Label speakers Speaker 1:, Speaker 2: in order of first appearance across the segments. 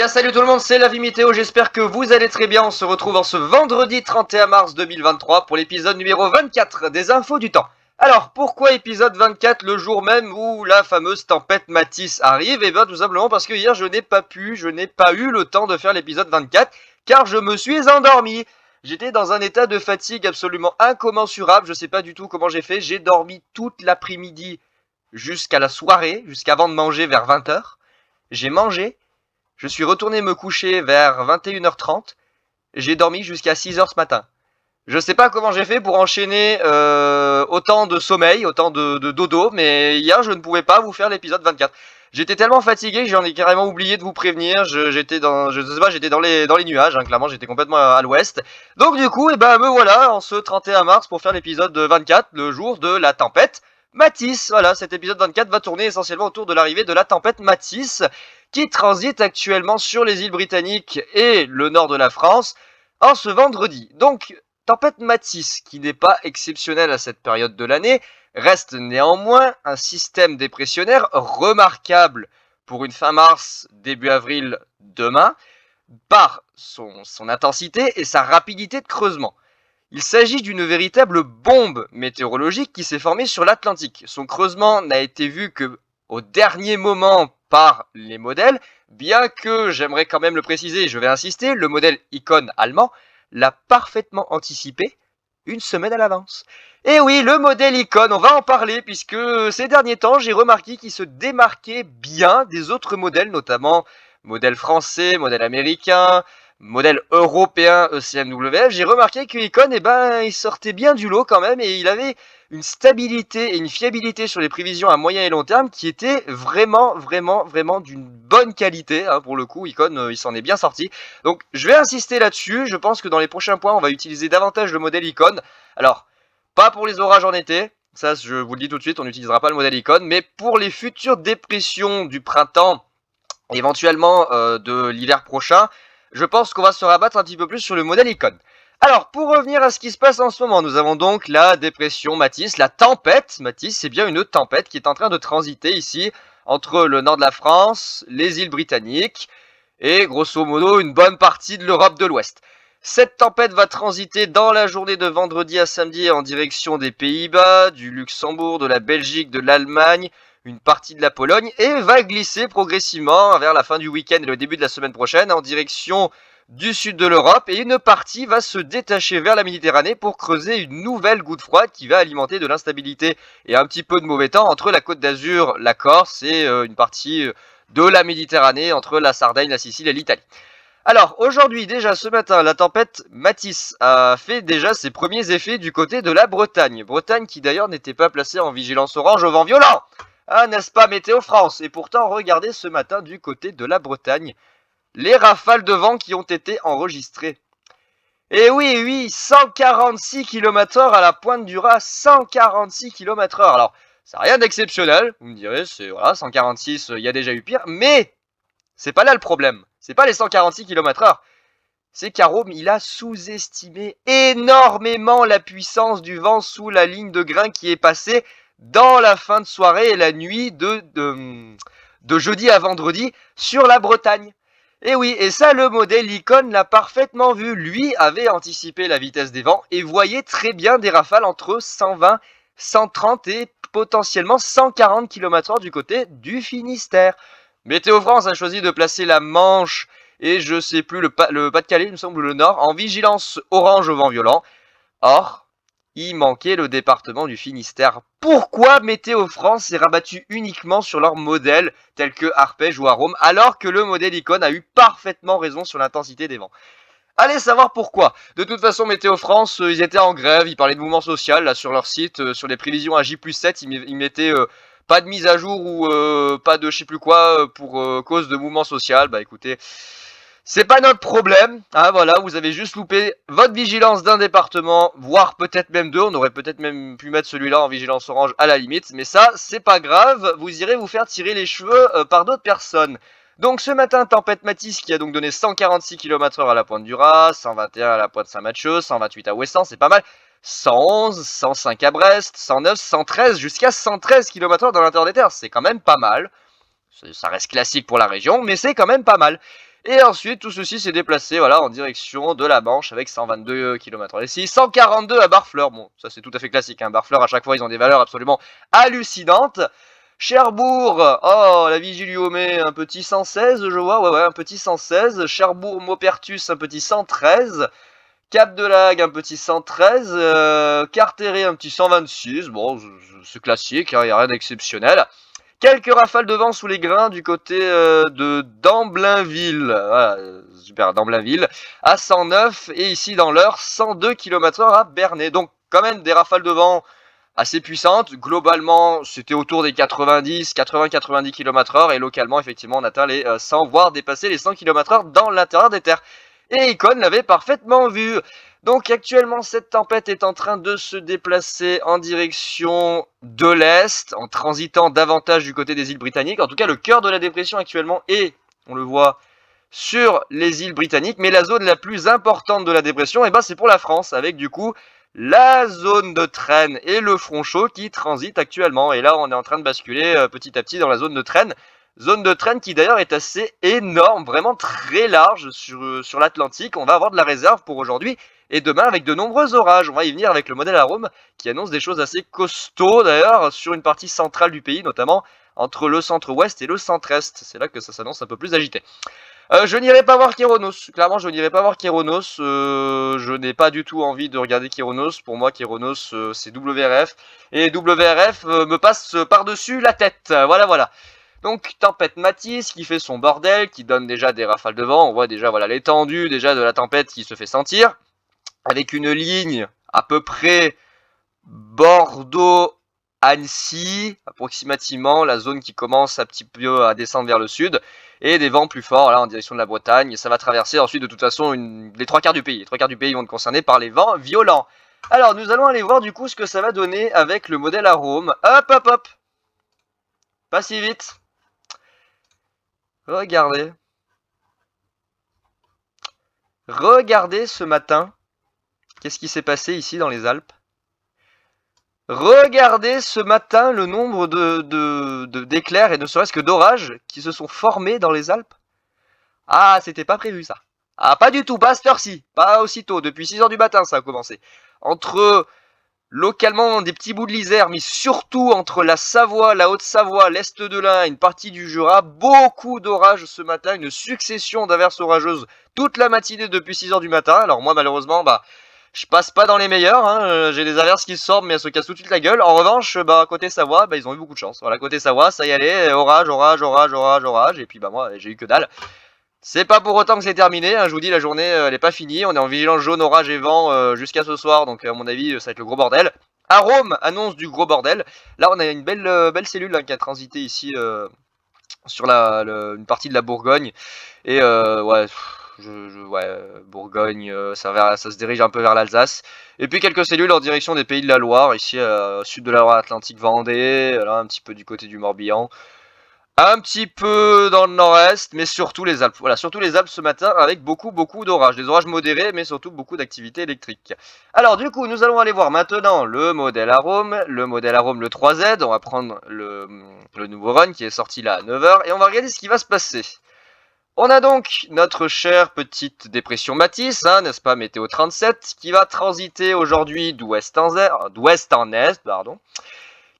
Speaker 1: bien salut tout le monde, c'est la vie météo, j'espère que vous allez très bien. On se retrouve en ce vendredi 31 mars 2023 pour l'épisode numéro 24 des infos du temps. Alors pourquoi épisode 24 le jour même où la fameuse tempête Matisse arrive? Et bien tout simplement parce que hier je n'ai pas eu le temps de faire l'épisode 24 car je me suis endormi. J'étais dans un état de fatigue absolument incommensurable, je sais pas du tout comment j'ai fait, j'ai dormi toute l'après-midi jusqu'à la soirée, jusqu'avant de manger vers 20h. J'ai mangé. Je suis retourné me coucher vers 21h30. J'ai dormi jusqu'à 6h ce matin. Je sais pas comment j'ai fait pour enchaîner autant de sommeil, autant de dodo, mais hier je ne pouvais pas vous faire l'épisode 24. J'étais tellement fatigué que j'en ai carrément oublié de vous prévenir. J'étais dans, je sais pas, j'étais dans les nuages. Clairement, j'étais complètement à l'ouest. Donc du coup, me voilà en ce 31 mars pour faire l'épisode 24, le jour de la tempête Matisse. Voilà, cet épisode 24 va tourner essentiellement autour de l'arrivée de la tempête Matisse, qui transite actuellement sur les îles britanniques et le nord de la France en ce vendredi. Donc, tempête Matisse, qui n'est pas exceptionnelle à cette période de l'année, reste néanmoins un système dépressionnaire remarquable pour une fin mars, début avril demain, par son intensité et sa rapidité de creusement. Il s'agit d'une véritable bombe météorologique qui s'est formée sur l'Atlantique. Son creusement n'a été vu que au dernier moment par les modèles, bien que, j'aimerais quand même le préciser et je vais insister, le modèle Icon allemand l'a parfaitement anticipé une semaine à l'avance. Et oui, le modèle Icon, on va en parler puisque ces derniers temps, j'ai remarqué qu'il se démarquait bien des autres modèles, notamment modèle français, modèle américain, modèle européen ECMWF. J'ai remarqué que Icon, il sortait bien du lot quand même et il avait une stabilité et une fiabilité sur les prévisions à moyen et long terme qui était vraiment d'une bonne qualité. Pour le coup, Icon, il s'en est bien sorti. Donc, je vais insister là-dessus. Je pense que dans les prochains points, on va utiliser davantage le modèle Icon. Alors, pas pour les orages en été. Ça, je vous le dis tout de suite, on n'utilisera pas le modèle Icon. Mais pour les futures dépressions du printemps, éventuellement de l'hiver prochain, je pense qu'on va se rabattre un petit peu plus sur le modèle Icon. Alors, pour revenir à ce qui se passe en ce moment, nous avons donc la dépression Matisse, la tempête Matisse, c'est bien une tempête qui est en train de transiter ici entre le nord de la France, les îles britanniques et grosso modo une bonne partie de l'Europe de l'Ouest. Cette tempête va transiter dans la journée de vendredi à samedi en direction des Pays-Bas, du Luxembourg, de la Belgique, de l'Allemagne, une partie de la Pologne et va glisser progressivement vers la fin du week-end et le début de la semaine prochaine en direction du sud de l'Europe et une partie va se détacher vers la Méditerranée pour creuser une nouvelle goutte froide qui va alimenter de l'instabilité et un petit peu de mauvais temps entre la Côte d'Azur, la Corse et une partie de la Méditerranée entre la Sardaigne, la Sicile et l'Italie. Alors aujourd'hui déjà ce matin la tempête Matisse a fait déjà ses premiers effets du côté de la Bretagne. Bretagne qui d'ailleurs n'était pas placée en vigilance orange au vent violent. N'est-ce pas Météo France? Et pourtant regardez ce matin du côté de la Bretagne les rafales de vent qui ont été enregistrées. Et oui, 146 km/h à la pointe du Raz, 146 km/h. Alors, c'est rien d'exceptionnel, vous me direz, c'est voilà, 146, il y a déjà eu pire, mais c'est pas là le problème. C'est pas les 146 km/h. C'est qu'Arome, il a sous-estimé énormément la puissance du vent sous la ligne de grain qui est passée dans la fin de soirée et la nuit de jeudi à vendredi sur la Bretagne. Et oui, et ça, le modèle Icon l'a parfaitement vu. Lui avait anticipé la vitesse des vents et voyait très bien des rafales entre 120, 130 et potentiellement 140 km/h du côté du Finistère. Météo France a choisi de placer la Manche et je sais plus le Pas-de-Calais, il me semble le Nord, en vigilance orange au vent violent. Or, il manquait le département du Finistère. Pourquoi Météo France s'est rabattu uniquement sur leurs modèles tels que Arpège ou Arome, alors que le modèle Icon a eu parfaitement raison sur l'intensité des vents? Allez savoir pourquoi. De toute façon, Météo France, ils étaient en grève, ils parlaient de mouvement social là sur leur site, sur les prévisions à J+7, ils mettaient pas de mise à jour ou pas de je sais plus quoi pour cause de mouvement social. Bah écoutez, c'est pas notre problème, voilà, vous avez juste loupé votre vigilance d'un département, voire peut-être même deux, on aurait peut-être même pu mettre celui-là en vigilance orange à la limite, mais ça, c'est pas grave, vous irez vous faire tirer les cheveux par d'autres personnes. Donc ce matin, tempête Matisse qui a donc donné 146 km/h à la pointe du Raz, 121 à la pointe Saint-Mathieu, 128 à Ouessant, c'est pas mal, 111, 105 à Brest, 109, 113, jusqu'à 113 km/h dans l'intérieur des terres, c'est quand même pas mal. Ça reste classique pour la région, mais c'est quand même pas mal. Et ensuite, tout ceci s'est déplacé voilà, en direction de la Manche avec 122 km/h ici, 142 à Barfleur. Bon, ça c'est tout à fait classique. Hein. Barfleur, à chaque fois, ils ont des valeurs absolument hallucinantes. Cherbourg, oh, la Vigie lui omet un petit 116, je vois, ouais, un petit 116. Cherbourg, Maupertus, un petit 113. Cap de Lague, un petit 113. Carteret, un petit 126. Bon, c'est classique, il n'y a rien d'exceptionnel. Quelques rafales de vent sous les grains du côté de Damblainville. Voilà, super, Damblainville. À 109 et ici dans l'heure, 102 km/h à Bernay. Donc quand même des rafales de vent assez puissantes. Globalement, c'était autour des 80-90 km/h et localement, effectivement, on atteint les 100, voire dépasser les 100 km/h dans l'intérieur des terres. Et Icon l'avait parfaitement vu. Donc actuellement, cette tempête est en train de se déplacer en direction de l'est, en transitant davantage du côté des îles britanniques. En tout cas, le cœur de la dépression actuellement est, on le voit, sur les îles britanniques. Mais la zone la plus importante de la dépression, eh ben, c'est pour la France, avec du coup la zone de Trenne et le front chaud qui transitent actuellement. Et là, on est en train de basculer petit à petit dans la zone de Trenne. Zone de Trenne qui d'ailleurs est assez énorme, vraiment très large sur l'Atlantique. On va avoir de la réserve pour aujourd'hui et demain avec de nombreux orages. On va y venir avec le modèle Arome qui annonce des choses assez costauds d'ailleurs sur une partie centrale du pays, notamment entre le centre-ouest et le centre-est. C'est là que ça s'annonce un peu plus agité. Je n'irai pas voir Kéronos. Clairement, je n'irai pas voir Kéronos. Je n'ai pas du tout envie de regarder Kéronos. Pour moi, Kéronos, c'est WRF. Et WRF me passe par-dessus la tête. Voilà. Donc, tempête Matisse qui fait son bordel, qui donne déjà des rafales de vent. On voit déjà voilà l'étendue déjà de la tempête qui se fait sentir. Avec une ligne à peu près Bordeaux-Annecy, approximativement, la zone qui commence un petit peu à descendre vers le sud, et des vents plus forts là en direction de la Bretagne. Et ça va traverser ensuite de toute façon les trois quarts du pays. Les trois quarts du pays vont être concernés par les vents violents. Alors nous allons aller voir du coup ce que ça va donner avec le modèle Arome. Hop. Pas si vite. Regardez. Regardez ce matin. Qu'est-ce qui s'est passé ici dans les Alpes? Regardez ce matin le nombre d'éclairs et ne serait-ce que d'orages qui se sont formés dans les Alpes. Ah, c'était pas prévu ça. Ah, pas du tout, pas à cette heure-ci, pas aussitôt, depuis 6h du matin ça a commencé. Entre localement des petits bouts de l'Isère, mais surtout entre la Savoie, la Haute-Savoie, l'Est de l'Ain, une partie du Jura, beaucoup d'orages ce matin, une succession d'averses orageuses toute la matinée depuis 6h du matin. Alors moi malheureusement, je passe pas dans les meilleurs, hein. J'ai des averses qui sortent mais elles se cassent tout de suite la gueule. En revanche, côté Savoie, ils ont eu beaucoup de chance. Voilà, côté Savoie, ça y allait, orage, et puis moi j'ai eu que dalle. C'est pas pour autant que c'est terminé, hein. Je vous dis la journée elle est pas finie, on est en vigilance jaune, orage et vent jusqu'à ce soir, donc à mon avis ça va être le gros bordel. Arome annonce du gros bordel. Là on a une belle cellule hein, qui a transité ici sur une partie de la Bourgogne. Et Bourgogne, ça se dirige un peu vers l'Alsace. Et puis quelques cellules en direction des Pays de la Loire, ici sud de la Loire-Atlantique, Vendée, là, un petit peu du côté du Morbihan. Un petit peu dans le nord-est, mais surtout les Alpes. Voilà, surtout les Alpes ce matin avec beaucoup d'orages. Des orages modérés, mais surtout beaucoup d'activité électrique. Alors du coup, nous allons aller voir maintenant le modèle Arome le 3Z. On va prendre le nouveau run qui est sorti là à 9h et on va regarder ce qui va se passer. On a donc notre chère petite dépression Matisse, hein, n'est-ce pas, météo 37, qui va transiter aujourd'hui d'ouest en est,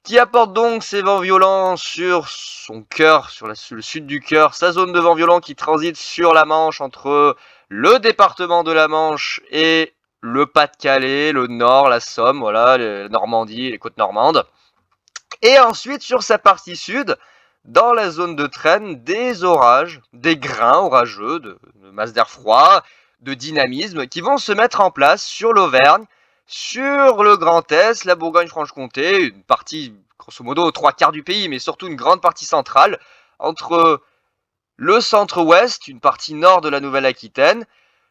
Speaker 1: qui apporte donc ses vents violents sur son cœur, sur le sud du cœur, sa zone de vent violent qui transite sur la Manche entre le département de la Manche et le Pas-de-Calais, le Nord, la Somme, voilà, la Normandie, les côtes normandes. Et ensuite sur sa partie sud, dans la zone de Trenne, des orages, des grains orageux, de masse d'air froid, de dynamisme, qui vont se mettre en place sur l'Auvergne, sur le Grand Est, la Bourgogne-Franche-Comté, une partie, grosso modo, 3/4 du pays, mais surtout une grande partie centrale, entre le centre-ouest, une partie nord de la Nouvelle-Aquitaine,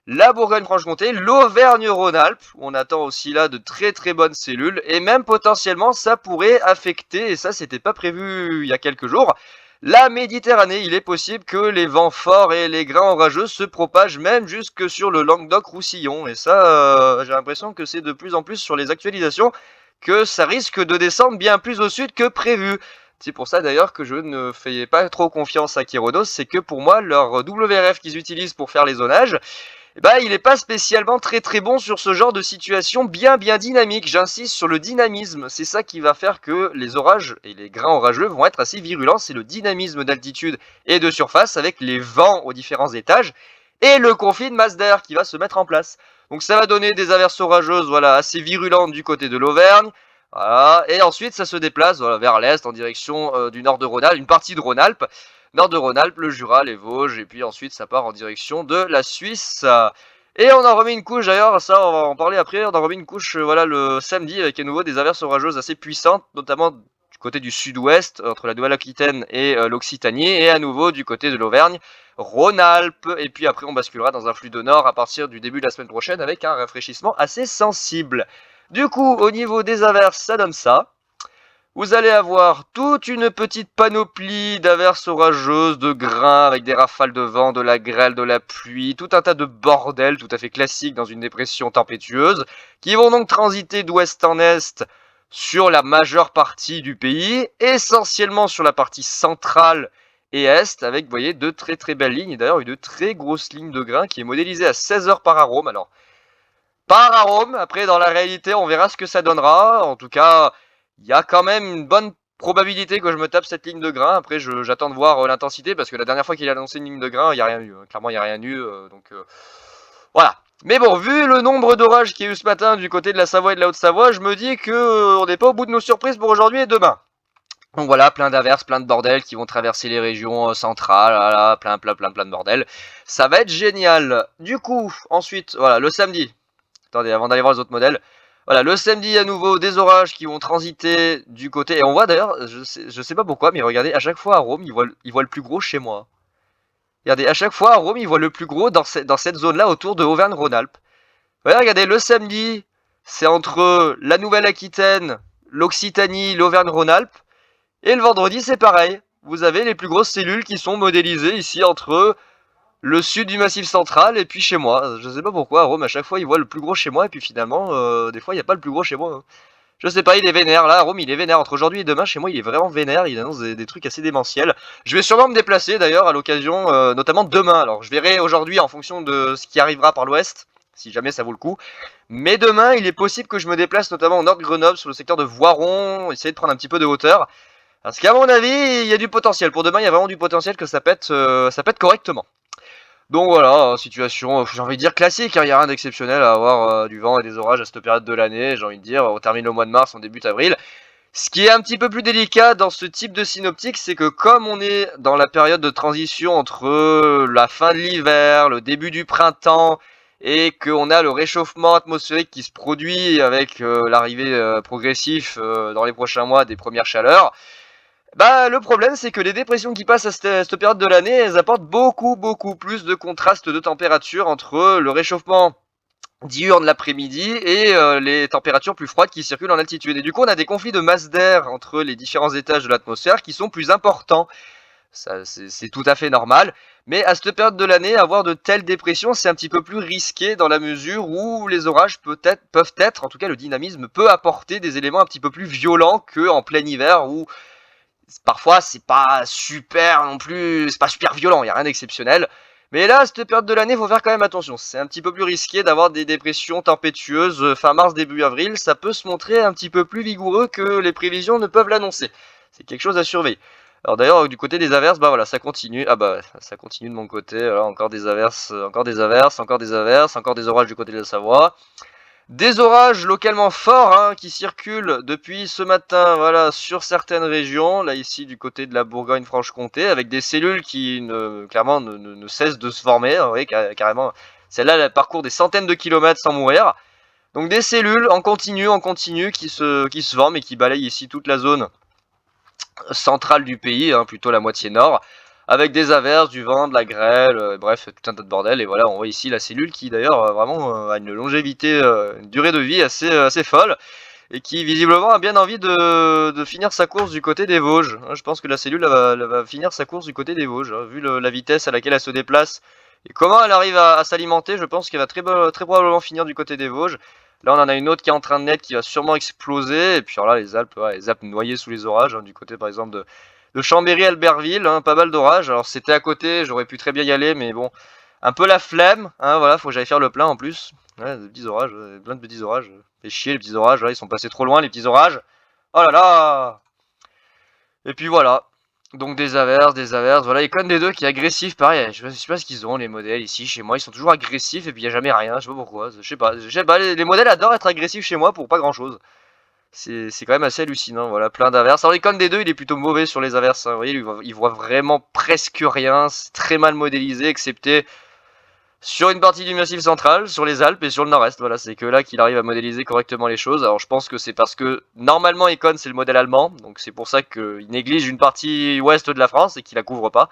Speaker 1: la Bourgogne-Franche-Comté, l'Auvergne-Rhône-Alpes, où on attend aussi là de très bonnes cellules, et même potentiellement ça pourrait affecter, et ça c'était pas prévu il y a quelques jours, la Méditerranée. Il est possible que les vents forts et les grains orageux se propagent même jusque sur le Languedoc-Roussillon, et ça j'ai l'impression que c'est de plus en plus sur les actualisations que ça risque de descendre bien plus au sud que prévu. C'est pour ça d'ailleurs que je ne fais pas trop confiance à Kyrodos, c'est que pour moi, leur WRF qu'ils utilisent pour faire les zonages, eh ben, il n'est pas spécialement très bon sur ce genre de situation bien dynamique. J'insiste sur le dynamisme, c'est ça qui va faire que les orages et les grains orageux vont être assez virulents, c'est le dynamisme d'altitude et de surface avec les vents aux différents étages et le conflit de masse d'air qui va se mettre en place. Donc ça va donner des averses orageuses voilà, assez virulentes du côté de l'Auvergne. Voilà. Et ensuite ça se déplace voilà, vers l'est en direction du nord de Rhône-Alpes, une partie de Rhône-Alpes, nord de Rhône-Alpes, le Jura, les Vosges, et puis ensuite ça part en direction de la Suisse. Et on en remet une couche d'ailleurs, ça on va en parler après, on en remet une couche voilà, le samedi avec à nouveau des averses orageuses assez puissantes, notamment du côté du sud-ouest, entre la Nouvelle-Aquitaine et l'Occitanie, et à nouveau du côté de l'Auvergne, Rhône-Alpes, et puis après on basculera dans un flux de nord à partir du début de la semaine prochaine avec un rafraîchissement assez sensible. Du coup, au niveau des averses, ça donne ça. Vous allez avoir toute une petite panoplie d'averses orageuses, de grains, avec des rafales de vent, de la grêle, de la pluie, tout un tas de bordel tout à fait classique dans une dépression tempétueuse, qui vont donc transiter d'ouest en est sur la majeure partie du pays, essentiellement sur la partie centrale et est, avec, vous voyez, de très belles lignes, et d'ailleurs une très grosse ligne de grains qui est modélisée à 16 heures par arôme. Alors, par arôme, après dans la réalité on verra ce que ça donnera, en tout cas il y a quand même une bonne probabilité que je me tape cette ligne de grain. Après j'attends de voir l'intensité parce que la dernière fois qu'il a annoncé une ligne de grain il n'y a rien eu, clairement il n'y a rien eu, donc voilà. Mais bon, vu le nombre d'orages qu'il y a eu ce matin du côté de la Savoie et de la Haute-Savoie, je me dis que on n'est pas au bout de nos surprises pour aujourd'hui et demain. Donc voilà, plein d'averses, plein de bordel qui vont traverser les régions centrales, voilà, plein de bordel. Ça va être génial. Du coup, ensuite, voilà, le samedi. Attendez, avant d'aller voir les autres modèles. Voilà, le samedi à nouveau, des orages qui vont transiter du côté. Et on voit d'ailleurs, je sais pas pourquoi, mais regardez, à chaque fois à Rome, il voit le plus gros chez moi. Regardez, à chaque fois à Rome, il voit le plus gros dans cette zone-là autour de Auvergne-Rhône-Alpes. Ouais, regardez, le samedi, c'est entre la Nouvelle-Aquitaine, l'Occitanie, l'Auvergne-Rhône-Alpes. Et le vendredi, c'est pareil. Vous avez les plus grosses cellules qui sont modélisées ici entre le sud du Massif central et puis chez moi. Je sais pas pourquoi, à Rome, à chaque fois, il voit le plus gros chez moi et puis finalement, des fois, il n'y a pas le plus gros chez moi. Hein. Je sais pas, il est vénère. Là, à Rome, il est vénère. Entre aujourd'hui et demain, chez moi, il est vraiment vénère. Il annonce des trucs assez démentiels. Je vais sûrement me déplacer d'ailleurs à l'occasion, notamment demain. Alors, je verrai aujourd'hui en fonction de ce qui arrivera par l'ouest, si jamais ça vaut le coup. Mais demain, il est possible que je me déplace notamment au nord de Grenoble, sur le secteur de Voiron, essayer de prendre un petit peu de hauteur. Parce qu'à mon avis, il y a du potentiel. Pour demain, il y a vraiment du potentiel que ça pète correctement. Donc voilà, situation, j'ai envie de dire classique, hein, il n'y a rien d'exceptionnel à avoir du vent et des orages à cette période de l'année, j'ai envie de dire, on termine le mois de mars, on débute avril. Ce qui est un petit peu plus délicat dans ce type de synoptique, c'est que comme on est dans la période de transition entre la fin de l'hiver, le début du printemps, et qu'on a le réchauffement atmosphérique qui se produit avec l'arrivée progressive dans les prochains mois des premières chaleurs, bah, le problème, c'est que les dépressions qui passent à cette période de l'année, elles apportent beaucoup plus de contraste de température entre le réchauffement diurne l'après-midi et les températures plus froides qui circulent en altitude. Et du coup, on a des conflits de masse d'air entre les différents étages de l'atmosphère qui sont plus importants. Ça, c'est tout à fait normal. Mais à cette période de l'année, avoir de telles dépressions, c'est un petit peu plus risqué dans la mesure où les orages peuvent être, en tout cas le dynamisme peut apporter des éléments un petit peu plus violents qu'en plein hiver où parfois c'est pas super non plus, c'est pas super violent, il y a rien d'exceptionnel. Mais là, à cette période de l'année, il faut faire quand même attention. C'est un petit peu plus risqué d'avoir des dépressions tempétueuses fin mars, début avril. Ça peut se montrer un petit peu plus vigoureux que les prévisions ne peuvent l'annoncer. C'est quelque chose à surveiller. Alors d'ailleurs, du côté des averses, bah voilà, ça continue. Ah bah, ça continue de mon côté. Voilà, encore des averses, encore des averses, encore des averses, encore des orages du côté de la Savoie. Des orages localement forts hein, qui circulent depuis ce matin voilà, sur certaines régions, là ici du côté de la Bourgogne-Franche-Comté, avec des cellules qui clairement ne cessent de se former, hein, oui, carrément. Celle-là, elle parcourt des centaines de kilomètres sans mourir. Donc des cellules en continu qui se forment et qui balayent ici toute la zone centrale du pays, hein, plutôt la moitié nord, avec des averses, du vent, de la grêle, bref, tout un tas de bordel. Et voilà, on voit ici la cellule qui d'ailleurs vraiment a une longévité, une durée de vie assez folle, et qui visiblement a bien envie de finir sa course du côté des Vosges. Je pense que la cellule elle va finir sa course du côté des Vosges, hein, vu la vitesse à laquelle elle se déplace. Et comment elle arrive à s'alimenter, je pense qu'elle va très probablement finir du côté des Vosges. Là, on en a une autre qui est en train de naître, qui va sûrement exploser. Et puis alors là, les Alpes noyées sous les orages, hein, du côté par exemple de Chambéry-Albertville, hein, pas mal d'orages. Alors c'était à côté, j'aurais pu très bien y aller, mais bon, un peu la flemme, hein, voilà, faut que j'aille faire le plein en plus. Ouais, des petits orages, plein de petits orages. Fait chier les petits orages, là, ils sont passés trop loin les petits orages. Oh là là! Et puis voilà. Donc des averses, voilà, Icon des deux qui est agressif, pareil, je sais pas ce qu'ils ont les modèles ici chez moi, ils sont toujours agressifs et puis il y a jamais rien, je sais pas pourquoi, je sais pas, les modèles adorent être agressifs chez moi pour pas grand chose. C'est quand même assez hallucinant, voilà, plein d'averses. Alors l'icône des deux, il est plutôt mauvais sur les averses, hein. Vous voyez, il voit vraiment presque rien, c'est très mal modélisé, excepté sur une partie du Massif central, sur les Alpes et sur le nord-est. Voilà, c'est que là qu'il arrive à modéliser correctement les choses. Alors je pense que c'est parce que normalement Icon c'est le modèle allemand, donc c'est pour ça qu'il néglige une partie ouest de la France et qu'il la couvre pas.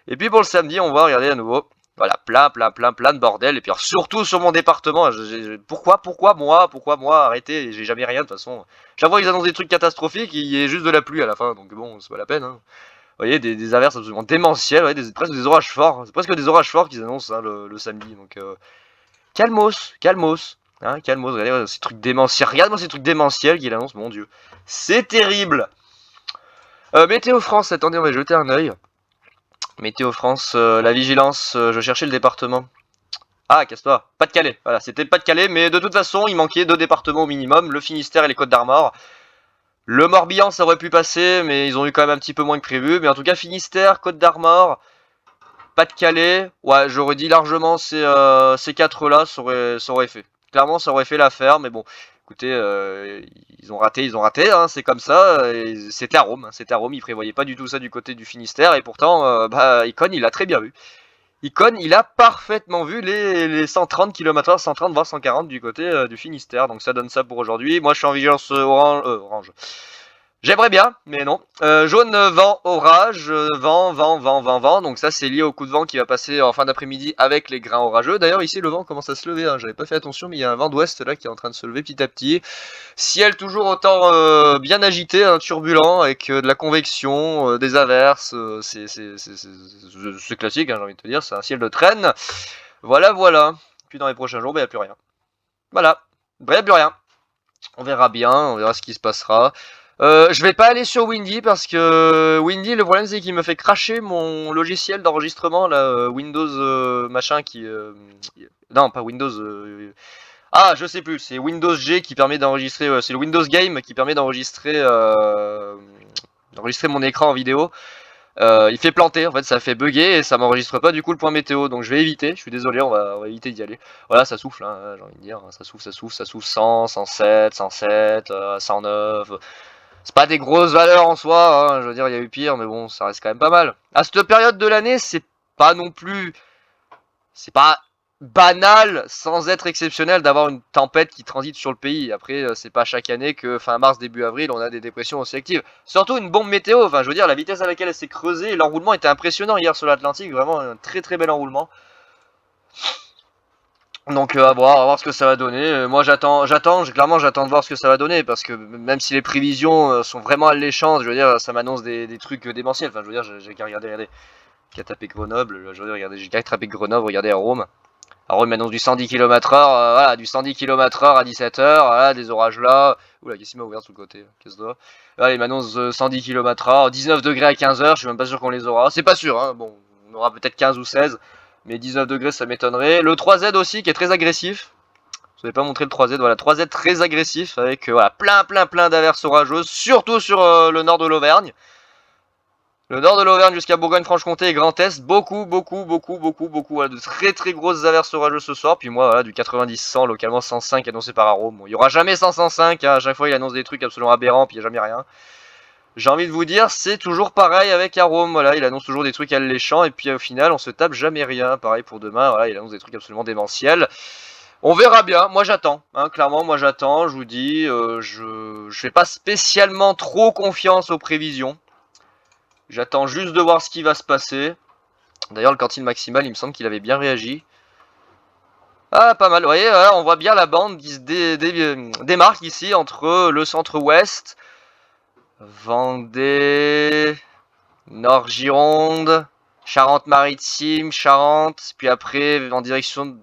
Speaker 1: Et puis pour le samedi, on va regarder à nouveau. Voilà, plein de bordel. Et puis alors, surtout sur mon département. Pourquoi moi, arrêtez, j'ai jamais rien de toute façon. Chaque fois ils annoncent des trucs catastrophiques, il y a juste de la pluie à la fin, donc bon, c'est pas la peine. Hein. Vous voyez, des averses absolument démentielles, ouais, presque des orages forts. C'est presque des orages forts qu'ils annoncent hein, le samedi. Donc calmos. Hein, calmos, regardez ces trucs démentiels. Regarde-moi ces trucs démentiels qu'il annonce, mon dieu. C'est terrible. Météo France, attendez, on va jeter un oeil. Météo France, la vigilance, je cherchais le département. Ah, casse-toi. Pas-de-Calais. Voilà, c'était Pas-de-Calais, mais de toute façon, il manquait 2 départements au minimum, le Finistère et les Côtes-d'Armor. Le Morbihan, ça aurait pu passer, mais ils ont eu quand même un petit peu moins que prévu. Mais en tout cas, Finistère, Côtes-d'Armor, Pas-de-Calais, ouais, j'aurais dit largement ces 4-là, ça aurait fait. Clairement, ça aurait fait l'affaire, mais bon, écoutez, ils ont raté, hein, c'est comme ça. C'était à Rome, ils prévoyaient pas du tout ça du côté du Finistère, et pourtant, Icon, il a très bien vu. Icon, il a parfaitement vu les 130 km/h, 130 voire 140 du côté du Finistère. Donc ça donne ça pour aujourd'hui. Moi je suis en vigilance orange. J'aimerais bien, mais non. Jaune, vent, orage, vent. Donc ça c'est lié au coup de vent qui va passer en fin d'après-midi avec les grains orageux. D'ailleurs ici le vent commence à se lever, hein. J'avais pas fait attention, mais il y a un vent d'ouest là qui est en train de se lever petit à petit. Ciel toujours autant bien agité, hein, turbulent, avec de la convection, des averses, c'est classique, hein, j'ai envie de te dire, c'est un ciel de traîne. Voilà. Puis dans les prochains jours, il n'y a plus rien. Voilà, il n'y a plus rien. On verra bien, on verra ce qui se passera. Je vais pas aller sur Windy parce que Windy, le problème c'est qu'il me fait cracher mon logiciel d'enregistrement, là, Windows machin qui... non, pas Windows... ah, je sais plus, c'est Windows G qui permet d'enregistrer, c'est le Windows Game qui permet d'enregistrer mon écran en vidéo. Il fait planter, en fait, ça fait bugger et ça m'enregistre pas du coup le point météo, donc je vais éviter, je suis désolé, on va éviter d'y aller. Voilà, ça souffle, hein, j'ai envie de dire, ça souffle 100, 107, 107, 109. C'est pas des grosses valeurs en soi, hein, je veux dire, il y a eu pire, mais bon, ça reste quand même pas mal. À cette période de l'année, c'est pas non plus... C'est pas banal, sans être exceptionnel, d'avoir une tempête qui transite sur le pays. Après, c'est pas chaque année que fin mars, début avril, on a des dépressions aussi actives. Surtout une bombe météo, enfin je veux dire, la vitesse à laquelle elle s'est creusée, l'enroulement était impressionnant hier sur l'Atlantique, vraiment un très bel enroulement. Donc à voir ce que ça va donner. Moi clairement j'attends de voir ce que ça va donner, parce que même si les prévisions sont vraiment alléchantes, je veux dire, ça m'annonce des trucs démentiels. Enfin je veux dire, j'ai qu'à regarder, qu'à taper Grenoble, je veux dire, regardez, j'ai qu'à taper Grenoble, regardez à Rome. Alors il m'annonce du 110 km/h, voilà, du 110 km/h à 17h, voilà, des orages là. Oula, qu'est-ce qui m'a ouvert sur le côté, qu'est-ce que voilà, il m'annonce 110 km/h, 19 degrés à 15h, je suis même pas sûr qu'on les aura. C'est pas sûr, hein, bon, on aura peut-être 15 ou 16, mais 19 degrés ça m'étonnerait. Le 3Z aussi qui est très agressif. Je vous avais pas montré le 3Z, voilà, 3Z très agressif, avec voilà, plein d'averses orageuses, surtout sur le nord de l'Auvergne. Le nord de l'Auvergne jusqu'à Bourgogne-Franche-Comté et Grand Est, beaucoup, voilà, de très grosses averses orageuses ce soir. Puis moi, voilà, du 90-100, localement 105 annoncé par Arome. Bon, il y aura jamais 100-105, hein, à chaque fois il annonce des trucs absolument aberrants, puis il n'y a jamais rien. J'ai envie de vous dire, c'est toujours pareil avec Arome, voilà, il annonce toujours des trucs alléchants, et puis au final, on se tape jamais rien. Pareil pour demain, voilà, il annonce des trucs absolument démentiels. On verra bien, moi j'attends, hein, clairement, moi j'attends, je vous dis, je fais pas spécialement trop confiance aux prévisions. J'attends juste de voir ce qui va se passer. D'ailleurs, le quantile maximal, il me semble qu'il avait bien réagi. Ah, pas mal. Vous voyez, on voit bien la bande qui se démarque ici entre le centre-ouest, Vendée, Nord-Gironde, Charente-Maritime, Charente, puis après en direction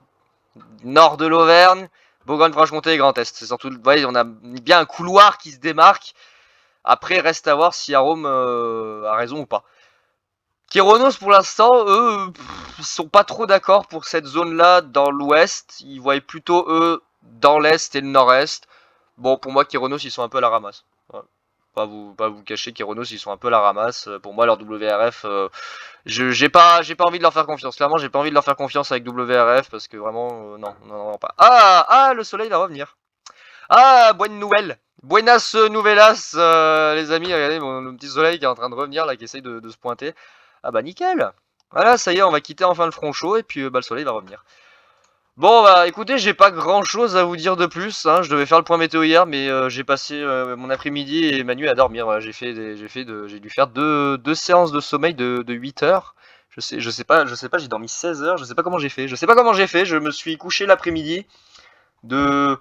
Speaker 1: nord de l'Auvergne. Bourgogne-Franche-Comté et Grand Est. C'est surtout, vous voyez, on a bien un couloir qui se démarque. Après, reste à voir si Arôme a raison ou pas. Kéronos, pour l'instant, eux, ils sont pas trop d'accord pour cette zone-là dans l'ouest. Ils voient plutôt, eux, dans l'est et le nord-est. Bon, pour moi, Kéronos, ils sont un peu à la ramasse. Ouais. Pas vous cacher, Kéronos, ils sont un peu à la ramasse. Pour moi, leur WRF, j'ai pas envie de leur faire confiance. Clairement, j'ai pas envie de leur faire confiance avec WRF parce que vraiment, non, pas. Ah, le soleil va revenir. Ah, bonne nouvelle. Buenas novelas, les amis. Regardez mon petit soleil qui est en train de revenir là, qui essaye de se pointer. Ah bah nickel. Voilà, ça y est, on va quitter enfin le front chaud et puis bah, le soleil va revenir. Bon bah écoutez, j'ai pas grand chose à vous dire de plus, hein. Je devais faire le point météo hier, mais j'ai passé mon après-midi et ma nuit à dormir. Voilà, j'ai dû faire deux séances de sommeil de 8 heures. Je sais pas, j'ai dormi 16 heures, je sais pas comment j'ai fait. Je me suis couché l'après-midi de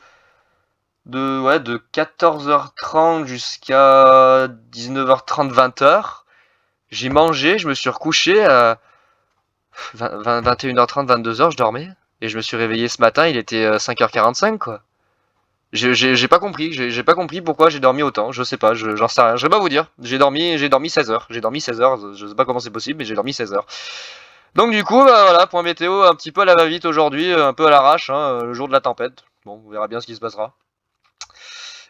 Speaker 1: de 14h30 jusqu'à 19h30, 20h. J'ai mangé, je me suis recouché à 21h30, 22h, je dormais. Et je me suis réveillé ce matin, il était 5h45, quoi. J'ai pas compris, j'ai pas compris pourquoi j'ai dormi autant, je sais pas, j'en sais rien, je vais pas vous dire. J'ai dormi 16 heures, je sais pas comment c'est possible, mais j'ai dormi 16 heures. Donc du coup, bah, voilà, point météo un petit peu à la va-vite aujourd'hui, un peu à l'arrache, hein, le jour de la tempête. Bon, on verra bien ce qui se passera.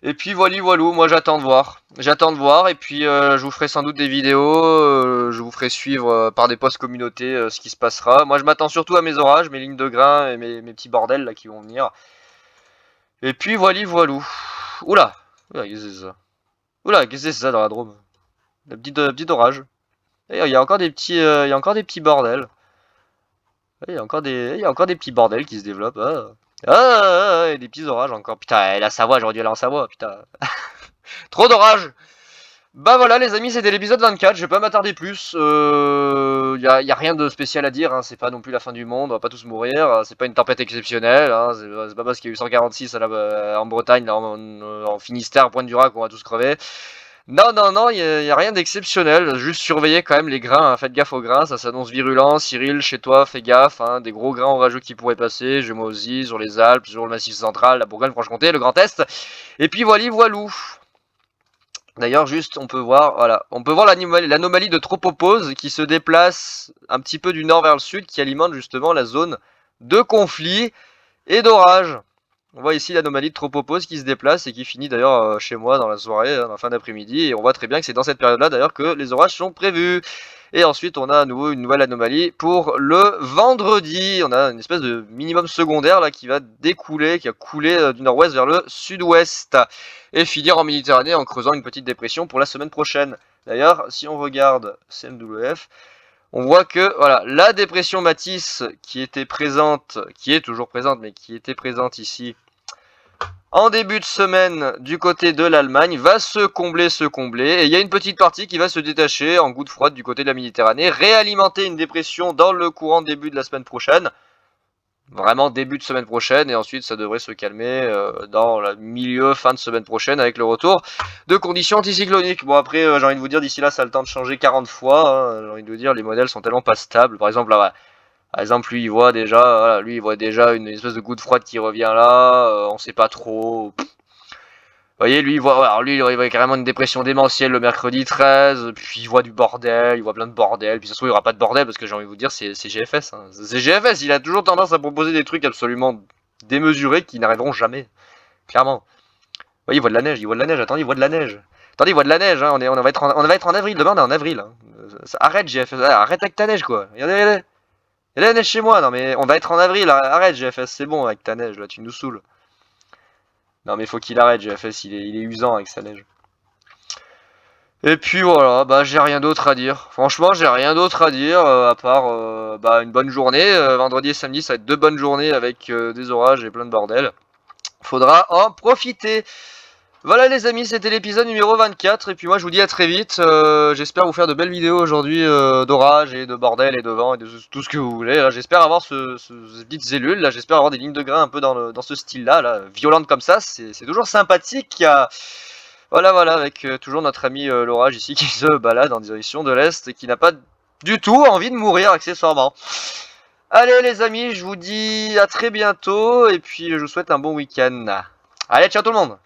Speaker 1: Et puis voilou, moi j'attends de voir. J'attends de voir et puis je vous ferai sans doute des vidéos, je vous ferai suivre par des posts communautés ce qui se passera. Moi je m'attends surtout à mes orages, mes lignes de grains et mes petits bordels là qui vont venir. Et puis voilou. Oula, qu'est-ce que c'est ça? Oula, qu'est-ce que c'est ça dans la Drôme? La petite orage. Et il y a encore des petits, il y a encore des petits bordels. Il y a encore des petits bordels qui se développent. Et des petits orages encore. Putain, la Savoie, j'aurais dû aller en Savoie, putain. Trop d'orages. Bah voilà les amis, c'était l'épisode 24, je vais pas m'attarder plus, y a rien de spécial à dire, hein. C'est pas non plus la fin du monde, on va pas tous mourir, c'est pas une tempête exceptionnelle, hein. C'est pas parce qu'il y a eu 146 en Bretagne, là, en Finistère, Pointe-du-Rac, qu'on va tous crever. Non, y a rien d'exceptionnel, juste surveillez quand même les grains, hein. Faites gaffe aux grains, ça s'annonce virulent. Cyril, chez toi, fais gaffe, hein. Des gros grains orageux qui pourraient passer, je moi aussi, sur les Alpes, sur le Massif central, la Bourgogne-Franche-Comté, le Grand Est, et puis voilou. D'ailleurs, juste, on peut voir, voilà, on peut voir l'anomalie de tropopause qui se déplace un petit peu du nord vers le sud, qui alimente justement la zone de conflit et d'orage. On voit ici l'anomalie de tropopause qui se déplace et qui finit d'ailleurs chez moi dans la soirée, dans la fin d'après-midi, et on voit très bien que c'est dans cette période-là d'ailleurs que les orages sont prévus. Et ensuite, on a à nouveau une nouvelle anomalie pour le vendredi. On a une espèce de minimum secondaire là qui va découler, qui a coulé du nord-ouest vers le sud-ouest et finir en Méditerranée en creusant une petite dépression pour la semaine prochaine. D'ailleurs, si on regarde CMWF, on voit que voilà, la dépression Matisse qui était présente, qui est toujours présente, mais qui était présente ici en début de semaine du côté de l'Allemagne, va se combler, et il y a une petite partie qui va se détacher en goutte froide du côté de la Méditerranée, réalimenter une dépression dans le courant début de la semaine prochaine, vraiment début de semaine prochaine, et ensuite ça devrait se calmer dans le milieu, fin de semaine prochaine, avec le retour de conditions anticycloniques. Bon après, j'ai envie de vous dire, d'ici là, ça a le temps de changer 40 fois, hein. J'ai envie de vous dire, les modèles sont tellement pas stables. Par exemple, là, par exemple, lui, il voit déjà, voilà, une espèce de goutte froide qui revient là, on sait pas trop. Vous voyez, lui, il voit carrément une dépression démentielle le mercredi 13, puis il voit du bordel, il voit plein de bordel, puis ça se trouve, il n'y aura pas de bordel, parce que j'ai envie de vous dire, c'est GFS, hein. C'est GFS, il a toujours tendance à proposer des trucs absolument démesurés qui n'arriveront jamais, clairement. Vous voyez, il voit de la neige, attendez, il voit de la neige. Attendez, il voit de la neige, hein, on va être en avril, demain on est en avril, hein. Arrête GFS, arrête avec ta neige, quoi. Regardez. Il y a la neige chez moi, non mais on va être en avril, arrête GFS, c'est bon avec ta neige, là, tu nous saoules. Non mais faut qu'il arrête GFS, il est usant avec sa neige. Et puis voilà, bah j'ai rien d'autre à dire. Franchement, j'ai rien d'autre à dire, à part bah, une bonne journée. Vendredi et samedi, ça va être deux bonnes journées avec des orages et plein de bordel. Faudra en profiter. Voilà les amis, c'était l'épisode numéro 24, et puis moi je vous dis à très vite, j'espère vous faire de belles vidéos aujourd'hui d'orage et de bordel et de vent et de tout ce que vous voulez. J'espère avoir ces petites cellules, là, j'espère avoir des lignes de grain un peu dans ce style-là, là, violentes comme ça, c'est toujours sympathique. Voilà, avec toujours notre ami l'orage ici qui se balade en direction de l'Est et qui n'a pas du tout envie de mourir accessoirement. Allez les amis, je vous dis à très bientôt et puis je vous souhaite un bon week-end. Allez, ciao tout le monde!